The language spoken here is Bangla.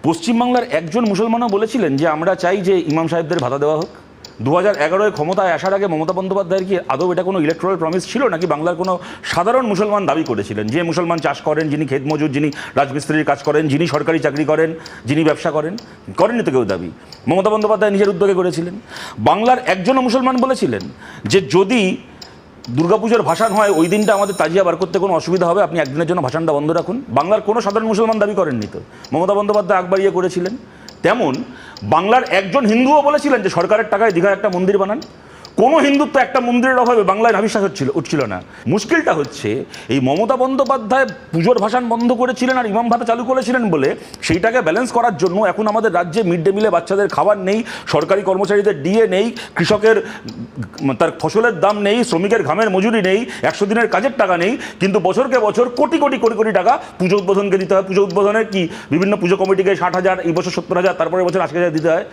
পশ্চিমবাংলার একজন মুসলমানও বলেছিলেন যে আমরা চাই যে ইমাম সাহেবদের ভাতা দেওয়া হোক। 2011-এ ক্ষমতায় আসার আগে মমতা বন্দ্যোপাধ্যায়ের কি আদৌ এটা কোনো ইলেকট্রাল প্রমিস ছিল, নাকি বাংলার কোনো সাধারণ মুসলমান দাবি করেছিলেন যে মুসলমান চাষ করেন, যিনি ক্ষেত মজুর, যিনি রাজমিস্ত্রির কাজ করেন, যিনি সরকারি চাকরি করেন, যিনি ব্যবসা করেন? করেননি তো কেউ দাবি। মমতা বন্দ্যোপাধ্যায় নিজের উদ্যোগে করেছিলেন। বাংলার একজনও মুসলমান বলেছিলেন যে যদি দুর্গাপুজোর ভাসান হয় ওই দিনটা আমাদের তাজিয়া বার করতে কোনো অসুবিধা হবে, আপনি একদিনের জন্য ভাসানটা বন্ধ রাখুন? বাংলার কোনো সাধারণ মুসলমান দাবি করেননি তো। মমতা বন্দ্যোপাধ্যায় আগ বাড়িয়ে করেছিলেন। তেমন বাংলার একজন হিন্দুও বলেছিলেন যে সরকারের টাকায় দীঘায় একটা মন্দির বানান। কোনো হিন্দুত্ব একটা মন্দিরের অভাবে বাংলায় নাভিশ্বাস উঠছিল না। মুশকিলটা হচ্ছে এই মমতা বন্দ্যোপাধ্যায় পুজোর ভাসান বন্ধ করেছিলেন আর ইমাম ভাতা চালু করেছিলেন বলে সেইটাকে ব্যালেন্স করার জন্য এখন আমাদের রাজ্যে মিড ডে মিলে বাচ্চাদের খাবার নেই, সরকারি কর্মচারীদের ডিএ নেই, কৃষকের তার ফসলের দাম নেই, শ্রমিকের ঘামের মজুরি নেই, 100 দিনের কাজের টাকা নেই, কিন্তু বছরকে বছর কোটি কোটি কোটি কোটি টাকা পুজো উদ্বোধনকে দিতে হয়। পুজো উদ্বোধনের কি বিভিন্ন পুজো কমিটিকে 60,000, এই বছর 70,000, তারপরে বছর 80,000 দিতে হয়।